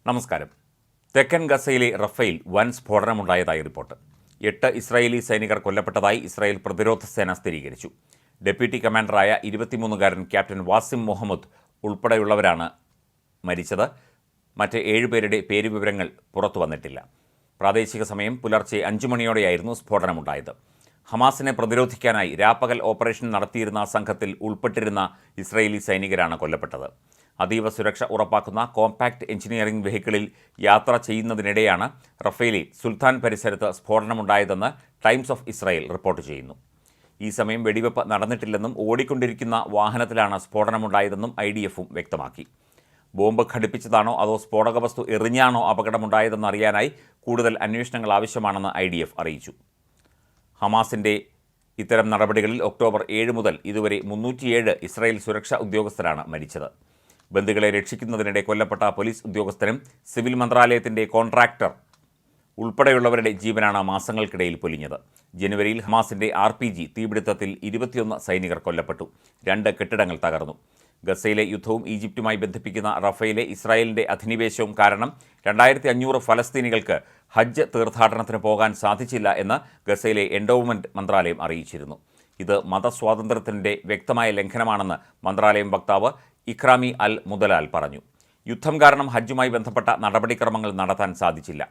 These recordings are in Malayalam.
നമസ്കാരം. തെക്കൻ ഗസയിലെ റഫേൽ വൻ സ്ഫോടനമുണ്ടായതായി റിപ്പോർട്ട്. 8 ഇസ്രായേലി സൈനികർ കൊല്ലപ്പെട്ടതായി ഇസ്രായേൽ പ്രതിരോധ സേന സ്ഥിരീകരിച്ചു. ഡെപ്യൂട്ടി കമാൻഡറായ 23-കാരൻ ക്യാപ്റ്റൻ വാസിം മുഹമ്മദ് ഉൾപ്പെടെയുള്ളവരാണ് മരിച്ചത്. മറ്റ് 7 പേരുടെ പേരുവിവരങ്ങൾ പുറത്തു വന്നിട്ടില്ല. പ്രാദേശിക സമയം പുലർച്ചെ 5 മണിയോടെയായിരുന്നു സ്ഫോടനമുണ്ടായത്. ഹമാസിനെ പ്രതിരോധിക്കാനായി രാപ്പകൽ ഓപ്പറേഷൻ നടത്തിയിരുന്ന സംഘത്തിൽ ഉൾപ്പെട്ടിരുന്ന ഇസ്രായേലി സൈനികരാണ് കൊല്ലപ്പെട്ടത്. അതീവ സുരക്ഷ ഉറപ്പാക്കുന്ന കോമ്പാക്ട് എഞ്ചിനീയറിംഗ് വെഹിക്കിളിൽ യാത്ര ചെയ്യുന്നതിനിടെയാണ് റഫേലിൽ സുൽത്താൻ പരിസരത്ത് സ്ഫോടനമുണ്ടായതെന്ന് ടൈംസ് ഓഫ് ഇസ്രായേൽ റിപ്പോർട്ട് ചെയ്യുന്നു. ഈ സമയം വെടിവെപ്പ് നടന്നിട്ടില്ലെന്നും ഓടിക്കൊണ്ടിരിക്കുന്ന വാഹനത്തിലാണ് സ്ഫോടനമുണ്ടായതെന്നും IDFും വ്യക്തമാക്കി. ബോംബ് ഘടിപ്പിച്ചതാണോ അതോ സ്ഫോടക വസ്തു എറിഞ്ഞാണോ അപകടമുണ്ടായതെന്ന് അറിയാനായി കൂടുതൽ അന്വേഷണങ്ങൾ ആവശ്യമാണെന്ന് IDF അറിയിച്ചു. ഹമാസിൻ്റെ ഇത്തരം നടപടികളിൽ ഒക്ടോബർ 7 മുതൽ ഇതുവരെ 307 ഇസ്രായേൽ സുരക്ഷാ ഉദ്യോഗസ്ഥരാണ് മരിച്ചത്. ബന്ദികളെ രക്ഷിക്കുന്നതിനിടെ കൊല്ലപ്പെട്ട പോലീസ് ഉദ്യോഗസ്ഥരും സിവിൽ മന്ത്രാലയത്തിൻ്റെ കോൺട്രാക്ടർ ഉൾപ്പെടെയുള്ളവരുടെ ജീവനാണ് മാസങ്ങൾക്കിടയിൽ പൊലിഞ്ഞത്. ജനുവരിയിൽ ഹമാസിൻ്റെ RPG തീപിടുത്തത്തിൽ 21 സൈനികർ കൊല്ലപ്പെട്ടു. 2 കെട്ടിടങ്ങൾ തകർന്നു. ഗസയിലെ യുദ്ധവും ഈജിപ്തുമായി ബന്ധിപ്പിക്കുന്ന റഫേലെ ഇസ്രായേലിൻ്റെ അധിനിവേശവും കാരണം 2500 ഫലസ്തീനികൾക്ക് ഹജ്ജ് തീർത്ഥാടനത്തിന് പോകാൻ സാധിച്ചില്ല എന്ന് ഗസയിലെ എൻഡോവ്മെൻറ്റ് മന്ത്രാലയം അറിയിച്ചിരുന്നു. ഇത് മതസ്വാതന്ത്ര്യത്തിൻ്റെ വ്യക്തമായ ലംഘനമാണെന്ന് മന്ത്രാലയം വക്താവ് ഇക്രാമി അൽ മുദലാൽ പറഞ്ഞു. യുദ്ധം കാരണം ഹജ്ജുമായി ബന്ധപ്പെട്ട നടപടിക്രമങ്ങൾ നടത്താൻ സാധിച്ചില്ല.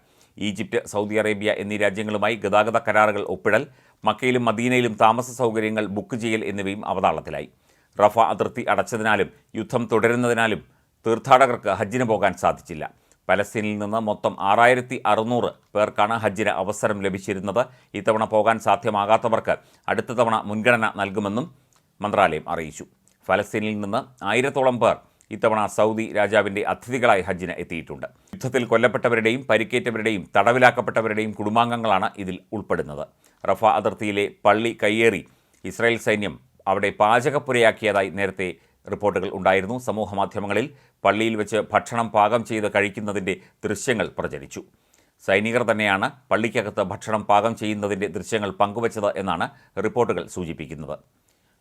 ഈജിപ്റ്റ്, സൗദി അറേബ്യ എന്നീ രാജ്യങ്ങളുമായി ഗതാഗത കരാറുകൾ ഒപ്പിടൽ, മക്കയിലും മദീനയിലും താമസ സൗകര്യങ്ങൾ ബുക്ക് ചെയ്യൽ എന്നിവയും അവതാളത്തിലായി. റഫ അതിർത്തി അടച്ചതിനാലും യുദ്ധം തുടരുന്നതിനാലും തീർത്ഥാടകർക്ക് ഹജ്ജിന് പോകാൻ സാധിച്ചില്ല. പലസ്തീനിൽ നിന്ന് മൊത്തം 6600 പേർക്കാണ് ഹജ്ജിന് അവസരം ലഭിച്ചിരുന്നത്. ഇത്തവണ പോകാൻ സാധ്യമാകാത്തവർക്ക് അടുത്ത തവണ മുൻഗണന നൽകുമെന്നും മന്ത്രാലയം അറിയിച്ചു. ഫലസ്തീനിൽ നിന്ന് 1000ഓളം പേർ ഇത്തവണ സൗദി രാജാവിൻ്റെ അതിഥികളായി ഹജ്ജിന് എത്തിയിട്ടുണ്ട്. യുദ്ധത്തിൽ കൊല്ലപ്പെട്ടവരുടെയും പരിക്കേറ്റവരുടെയും തടവിലാക്കപ്പെട്ടവരുടെയും കുടുംബാംഗങ്ങളാണ് ഇതിൽ ഉൾപ്പെടുന്നത്. റഫ അതിർത്തിയിലെ പള്ളി കയ്യേറി ഇസ്രായേൽ സൈന്യം അവിടെ പാചകപ്പുരയാക്കിയതായി നേരത്തെ റിപ്പോർട്ടുകൾ ഉണ്ടായിരുന്നു. സമൂഹമാധ്യമങ്ങളിൽ പള്ളിയിൽ വെച്ച് ഭക്ഷണം പാകം ചെയ്ത് കഴിക്കുന്നതിൻ്റെ ദൃശ്യങ്ങൾ പ്രചരിച്ചു. സൈനികർ തന്നെയാണ് പള്ളിക്കകത്ത് ഭക്ഷണം പാകം ചെയ്യുന്നതിൻ്റെ ദൃശ്യങ്ങൾ പങ്കുവച്ചത് എന്നാണ് റിപ്പോർട്ടുകൾ സൂചിപ്പിക്കുന്നത്.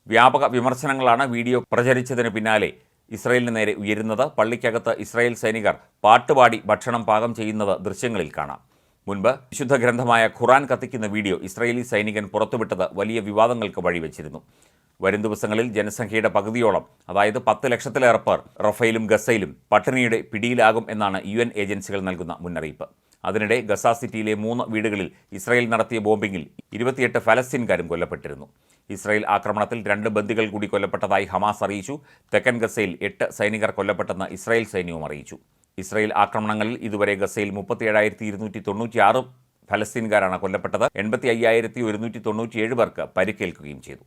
വ്യാപക വിമർശനങ്ങളാണ് വീഡിയോ പ്രചരിച്ചതിന് പിന്നാലെ ഇസ്രായേലിന് നേരെ ഉയരുന്നത്. പള്ളിക്കകത്ത് ഇസ്രായേൽ സൈനികർ പാട്ടുപാടി ഭക്ഷണം പാകം ചെയ്യുന്നത് ദൃശ്യങ്ങളിൽ കാണാം. മുൻപ് വിശുദ്ധ ഗ്രന്ഥമായ ഖുറാൻ കത്തിക്കുന്ന വീഡിയോ ഇസ്രായേലി സൈനികൻ പുറത്തുവിട്ടത് വലിയ വിവാദങ്ങൾക്ക് വഴിവെച്ചിരുന്നു. വരും ദിവസങ്ങളിൽ ജനസംഖ്യയുടെ പകുതിയോളം, അതായത് 10 ലക്ഷത്തിലേറെ പേർ റഫേലും ഗസയിലും പട്ടിണിയുടെ പിടിയിലാകും എന്നാണ് UN ഏജൻസികൾ നൽകുന്ന മുന്നറിയിപ്പ്. അതിനിടെ ഗസ സിറ്റിയിലെ 3 വീടുകളിൽ ഇസ്രായേൽ നടത്തിയ ബോംബിങ്ങിൽ 28 ഫലസ്തീൻകാരും കൊല്ലപ്പെട്ടിരുന്നു. ഇസ്രായേൽ ആക്രമണത്തിൽ 2 ബന്ദികൾ കൂടി കൊല്ലപ്പെട്ടതായി ഹമാസ് അറിയിച്ചു. തെക്കൻ ഗസയിൽ 8 സൈനികർ കൊല്ലപ്പെട്ടെന്ന് ഇസ്രായേൽ സൈന്യവും അറിയിച്ചു. ഇസ്രായേൽ ആക്രമണങ്ങളിൽ ഇതുവരെ ഗസയിൽ 37,296 ഫലസ്തീൻകാരാണ് കൊല്ലപ്പെട്ടത്. 85,197 പേർക്ക് പരിക്കേൽക്കുകയും ചെയ്തു.